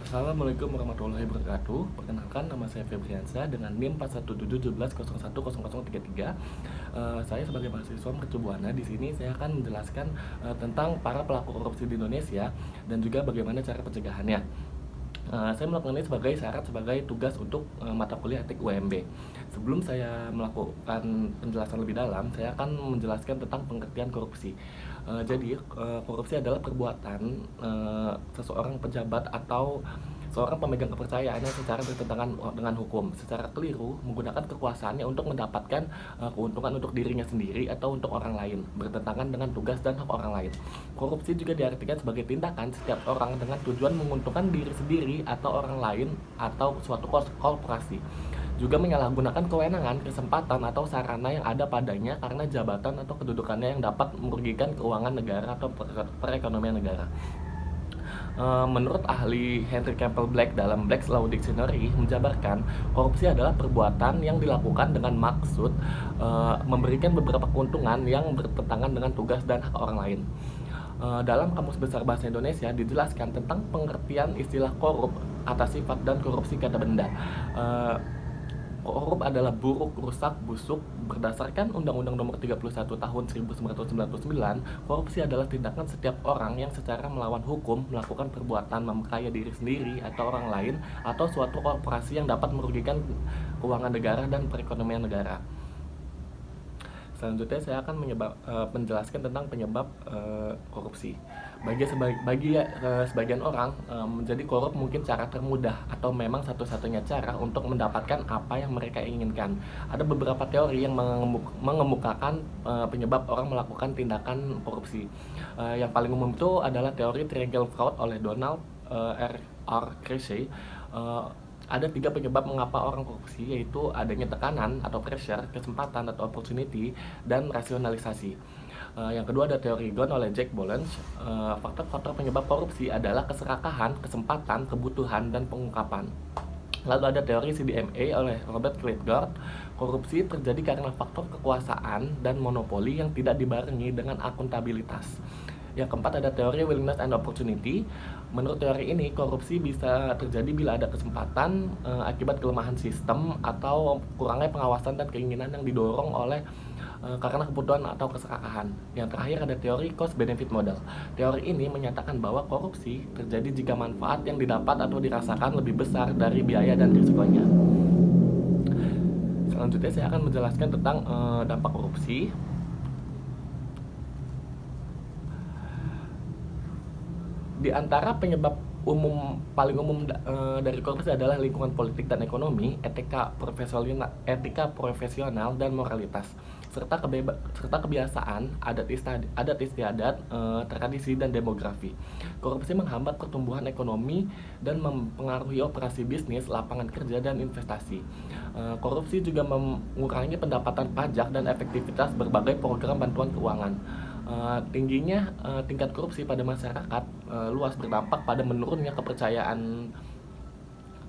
Assalamualaikum warahmatullahi wabarakatuh. Perkenalkan, nama saya Febriansa dengan NIM 41717010033. Saya sebagai mahasiswa Mercubuana di sini saya akan menjelaskan tentang para pelaku korupsi di Indonesia dan juga bagaimana cara pencegahannya. Saya melakukan ini sebagai syarat sebagai tugas untuk mata kuliah etik UMB. Sebelum saya melakukan penjelasan lebih dalam, saya akan menjelaskan tentang pengertian korupsi. Korupsi adalah perbuatan seseorang pejabat atau seorang pemegang kepercayaan yang secara bertentangan dengan hukum, secara keliru menggunakan kekuasaannya untuk mendapatkan keuntungan untuk dirinya sendiri atau untuk orang lain, bertentangan dengan tugas dan hak orang lain. Korupsi juga diartikan sebagai tindakan setiap orang dengan tujuan menguntungkan diri sendiri atau orang lain atau suatu korporasi. Juga menyalahgunakan kewenangan, kesempatan, atau sarana yang ada padanya karena jabatan atau kedudukannya yang dapat merugikan keuangan negara atau perekonomian negara. Menurut ahli Henry Campbell Black dalam Black's Law Dictionary menjabarkan, korupsi adalah perbuatan yang dilakukan dengan maksud memberikan beberapa keuntungan yang bertentangan dengan tugas dan hak orang lain. Dalam Kamus Besar Bahasa Indonesia dijelaskan tentang pengertian istilah korup atas sifat dan korupsi kata benda. Korup adalah buruk, rusak, busuk. Berdasarkan Undang-Undang Nomor 31 Tahun 1999, korupsi adalah tindakan setiap orang yang secara melawan hukum melakukan perbuatan memperkaya diri sendiri atau orang lain atau suatu korporasi yang dapat merugikan keuangan negara dan perekonomian negara. Selanjutnya saya akan menjelaskan tentang penyebab korupsi. Bagi sebagian orang, menjadi korup mungkin cara termudah atau memang satu-satunya cara untuk mendapatkan apa yang mereka inginkan. Ada beberapa teori yang mengemukakan penyebab orang melakukan tindakan korupsi. Yang paling umum itu adalah teori triangle fraud oleh Donald R. Creasy. Ada 3 penyebab mengapa orang korupsi, yaitu adanya tekanan atau pressure, kesempatan atau opportunity, dan rasionalisasi. Yang kedua ada teori Ghosn oleh Jack Bolenz. Faktor-faktor penyebab korupsi adalah keserakahan, kesempatan, kebutuhan, dan pengungkapan. Lalu ada teori CDMA oleh Robert Klitgard. Korupsi terjadi karena faktor kekuasaan dan monopoli yang tidak dibarengi dengan akuntabilitas. Yang keempat ada teori willingness and opportunity. Menurut teori ini, korupsi bisa terjadi bila ada kesempatan akibat kelemahan sistem atau kurangnya pengawasan dan keinginan yang didorong oleh karena kebutuhan atau keserakahan. Yang terakhir ada teori cost benefit model. Teori ini menyatakan bahwa korupsi terjadi jika manfaat yang didapat atau dirasakan lebih besar dari biaya dan risikonya. Selanjutnya saya akan menjelaskan tentang dampak korupsi. Di antara penyebab paling umum dari korupsi adalah lingkungan politik dan ekonomi, etika profesional dan moralitas, serta kebiasaan, adat istiadat, tradisi dan demografi. Korupsi menghambat pertumbuhan ekonomi dan mempengaruhi operasi bisnis, lapangan kerja dan investasi. Korupsi juga mengurangi pendapatan pajak dan efektivitas berbagai program bantuan keuangan. Tingginya tingkat korupsi pada masyarakat luas berdampak pada menurunnya kepercayaan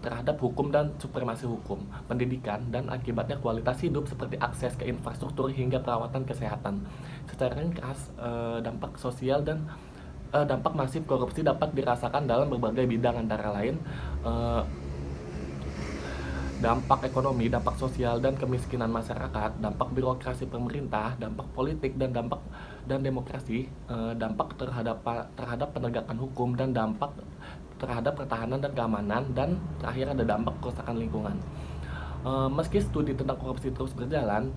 terhadap hukum dan supremasi hukum, pendidikan, dan akibatnya kualitas hidup seperti akses ke infrastruktur hingga perawatan kesehatan. Secara ringkas, dampak sosial dan dampak masif korupsi dapat dirasakan dalam berbagai bidang, antara lain dampak ekonomi, dampak sosial dan kemiskinan masyarakat, dampak birokrasi pemerintah, dampak politik dan demokrasi, dampak terhadap penegakan hukum dan dampak terhadap pertahanan dan keamanan, dan terakhir ada dampak kerusakan lingkungan. Meski studi tentang korupsi terus berjalan,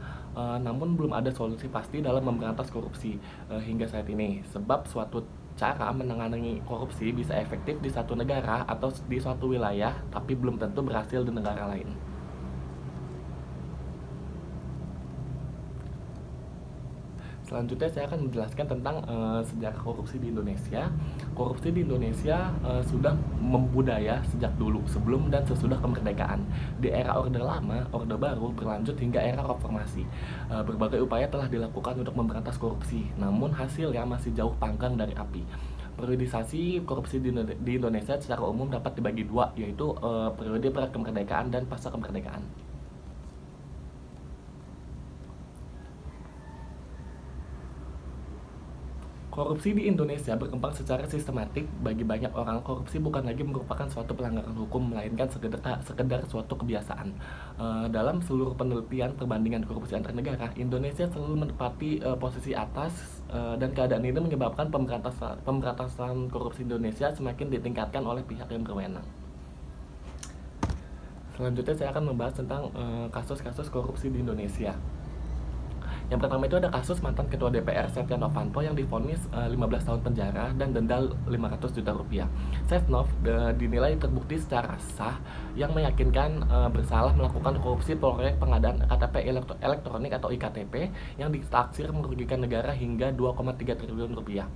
namun belum ada solusi pasti dalam memberantas korupsi hingga saat ini, sebab suatu cara menangani korupsi bisa efektif di satu negara atau di suatu wilayah, tapi belum tentu berhasil di negara lain. Selanjutnya saya akan menjelaskan tentang sejarah korupsi di Indonesia. Korupsi di Indonesia sudah membudaya sejak dulu, sebelum dan sesudah kemerdekaan. Di era Orde Lama, Orde Baru berlanjut hingga era Reformasi. Berbagai upaya telah dilakukan untuk memberantas korupsi, namun hasilnya masih jauh panggang dari api. Periodisasi korupsi di Indonesia secara umum dapat dibagi 2, yaitu periode pra-kemerdekaan dan pasca kemerdekaan. Korupsi di Indonesia berkembang secara sistematik. Bagi banyak orang, korupsi bukan lagi merupakan suatu pelanggaran hukum, melainkan sekedar suatu kebiasaan. Dalam seluruh penelitian perbandingan korupsi antar negara, Indonesia selalu menempati posisi atas, dan keadaan ini menyebabkan pemberantasan korupsi Indonesia semakin ditingkatkan oleh pihak yang berwenang. Selanjutnya saya akan membahas tentang kasus-kasus korupsi di Indonesia. Yang pertama itu ada kasus mantan Ketua DPR Setia Novanto yang divonis 15 tahun penjara dan denda 500 juta rupiah. Setnov dinilai terbukti secara sah yang meyakinkan bersalah melakukan korupsi proyek pengadaan KTP elektronik atau IKTP yang ditaksir merugikan negara hingga 2,3 triliun rupiah.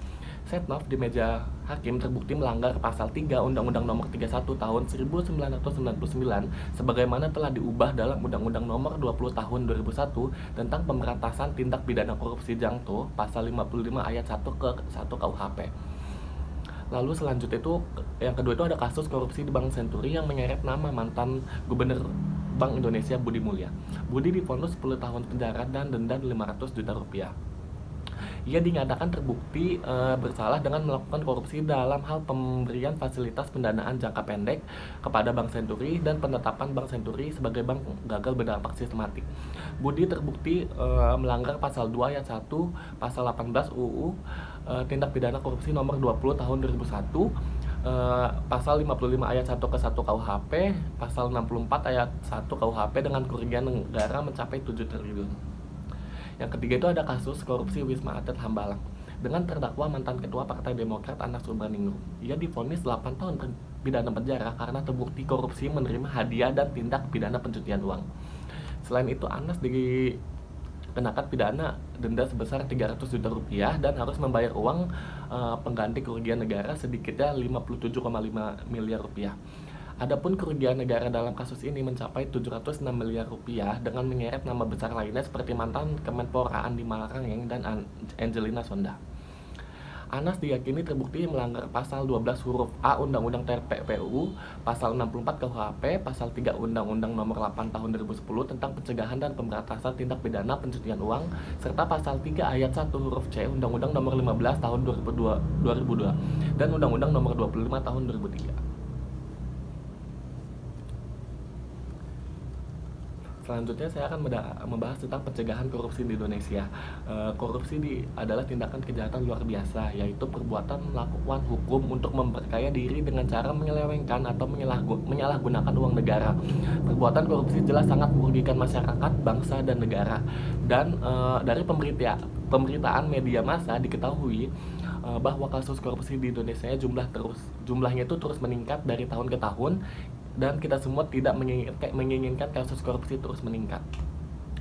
Setnov di meja hakim terbukti melanggar pasal 3 Undang-Undang Nomor 31 Tahun 1999 sebagaimana telah diubah dalam Undang-Undang Nomor 20 Tahun 2001 tentang pemberantasan tindak pidana korupsi Jangto pasal 55 ayat 1 ke 1 KUHP. Lalu selanjutnya itu yang kedua itu ada kasus korupsi di Bank Senturi yang menyeret nama mantan Gubernur Bank Indonesia Budi Mulya. Budi divonis 10 tahun penjara dan denda 500 juta rupiah. Ia dinyatakan terbukti bersalah dengan melakukan korupsi dalam hal pemberian fasilitas pendanaan jangka pendek kepada Bank Senturi dan penetapan Bank Senturi sebagai bank gagal berdampak sistematik. Budi terbukti melanggar pasal 2 ayat 1, pasal 18 UU tindak pidana korupsi nomor 20 tahun 2001, pasal 55 ayat 1 ke 1 KUHP, pasal 64 ayat 1 KUHP dengan kerugian negara mencapai 7 triliun. Yang ketiga itu ada kasus korupsi Wisma Atlet Hambalang dengan terdakwa mantan Ketua Partai Demokrat Anas Urbaningrum. Ia divonis 8 tahun pidana penjara karena terbukti korupsi menerima hadiah dan tindak pidana pencucian uang. Selain itu Anas dikenakan pidana denda sebesar 300 juta rupiah dan harus membayar uang pengganti kerugian negara sedikitnya 57,5 miliar rupiah. Adapun kerugian negara dalam kasus ini mencapai 706 miliar rupiah dengan menyeret nama besar lainnya seperti mantan Kemenpora Andi Malarangeng dan Angelina Sonda. Anas diyakini terbukti melanggar pasal 12 huruf A Undang-Undang TPPU, pasal 64 KUHP, pasal 3 Undang-Undang Nomor 8 Tahun 2010 tentang pencegahan dan pemberantasan tindak pidana pencucian uang, serta pasal 3 ayat 1 huruf C Undang-Undang Nomor 15 Tahun 2002 dan Undang-Undang Nomor 25 Tahun 2003. Selanjutnya saya akan membahas tentang pencegahan korupsi di Indonesia. Korupsi adalah tindakan kejahatan luar biasa, yaitu perbuatan melakukan hukum untuk memperkaya diri dengan cara menyelewengkan atau menyalahgunakan uang negara. Perbuatan korupsi jelas sangat merugikan masyarakat, bangsa, dan negara. Dan dari pemberitaan media massa diketahui bahwa kasus korupsi di Indonesia jumlahnya itu terus meningkat dari tahun ke tahun. Dan kita semua tidak menginginkan kasus korupsi terus meningkat.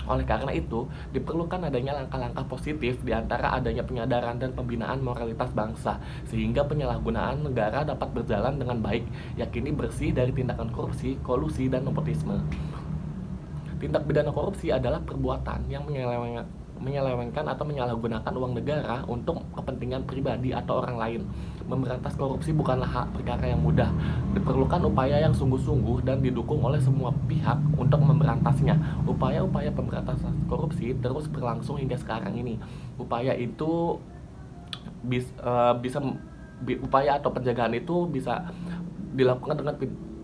Oleh karena itu, diperlukan adanya langkah-langkah positif di antara adanya penyadaran dan pembinaan moralitas bangsa, sehingga penyalahgunaan negara dapat berjalan dengan baik, yakni bersih dari tindakan korupsi, kolusi, dan nepotisme. Tindak pidana korupsi adalah perbuatan yang menyelewengkan atau menyalahgunakan uang negara untuk kepentingan pribadi atau orang lain. Memberantas korupsi bukanlah perkara yang mudah. Diperlukan upaya yang sungguh-sungguh dan didukung oleh semua pihak untuk memberantasnya. Upaya-upaya pemberantasan korupsi terus berlangsung hingga sekarang ini. Upaya itu upaya atau pencegahan itu bisa dilakukan dengan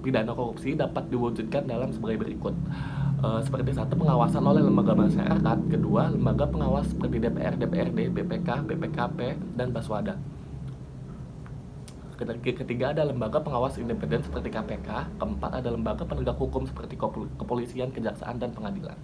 pidana korupsi dapat diwujudkan dalam sebagai berikut. Seperti satu, pengawasan oleh lembaga masyarakat. Kedua, lembaga pengawas seperti DPR, DPRD, BPK, BPKP, dan Baswada. Ketiga, ada lembaga pengawas independen seperti KPK. Keempat, ada lembaga penegak hukum seperti kepolisian, kejaksaan, dan pengadilan.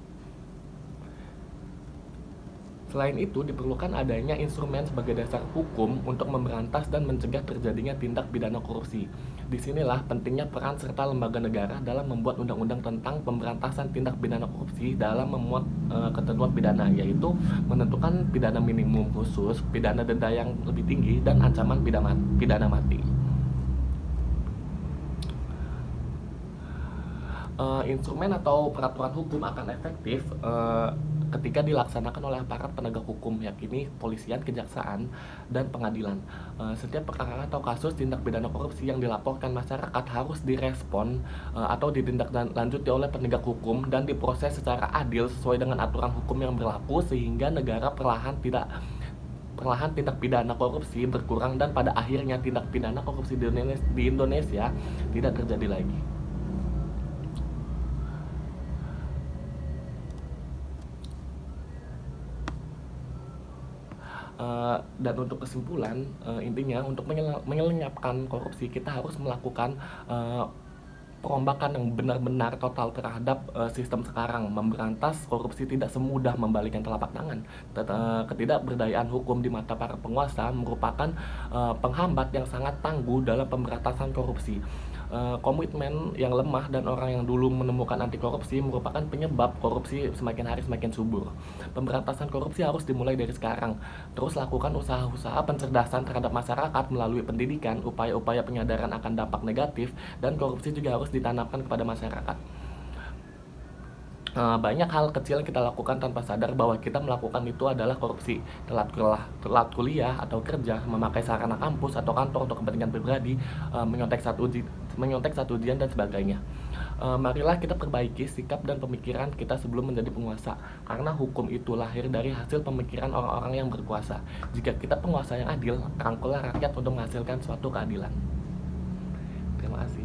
Selain itu, diperlukan adanya instrumen sebagai dasar hukum untuk memberantas dan mencegah terjadinya tindak pidana korupsi. Disinilah pentingnya peran serta lembaga negara dalam membuat undang-undang tentang pemberantasan tindak pidana korupsi dalam memuat ketentuan pidana, yaitu menentukan pidana minimum khusus, pidana denda yang lebih tinggi, dan ancaman pidana mati. Instrumen atau peraturan hukum akan efektif ketika dilaksanakan oleh aparat penegak hukum, yakni polisian, kejaksaan, dan pengadilan. Setiap perkara atau kasus tindak pidana korupsi yang dilaporkan masyarakat harus direspon atau ditindaklanjuti oleh penegak hukum dan diproses secara adil sesuai dengan aturan hukum yang berlaku, sehingga negara perlahan perlahan tindak pidana korupsi berkurang dan pada akhirnya tindak pidana korupsi di Indonesia tidak terjadi lagi. Dan untuk kesimpulan, intinya untuk menyelenyapkan korupsi kita harus melakukan perombakan yang benar-benar total terhadap sistem sekarang. Memberantas korupsi tidak semudah membalikkan telapak tangan. Ketidakberdayaan hukum di mata para penguasa merupakan penghambat yang sangat tangguh dalam pemberantasan korupsi. Komitmen yang lemah dan orang yang dulu menemukan anti korupsi merupakan penyebab korupsi semakin hari semakin subur. Pemberantasan korupsi harus dimulai dari sekarang. Terus lakukan usaha-usaha pencerdasan terhadap masyarakat melalui pendidikan, upaya-upaya penyadaran akan dampak negatif, dan korupsi juga harus ditanamkan kepada masyarakat. Banyak hal kecil yang kita lakukan tanpa sadar bahwa kita melakukan itu adalah korupsi. Telat kuliah atau kerja, memakai sarana kampus atau kantor untuk kepentingan pribadi, menyontek saat ujian dan sebagainya. Marilah kita perbaiki sikap dan pemikiran kita sebelum menjadi penguasa, karena hukum itu lahir dari hasil pemikiran orang-orang yang berkuasa. Jika kita penguasa yang adil, rangkullah rakyat untuk menghasilkan suatu keadilan. Terima kasih.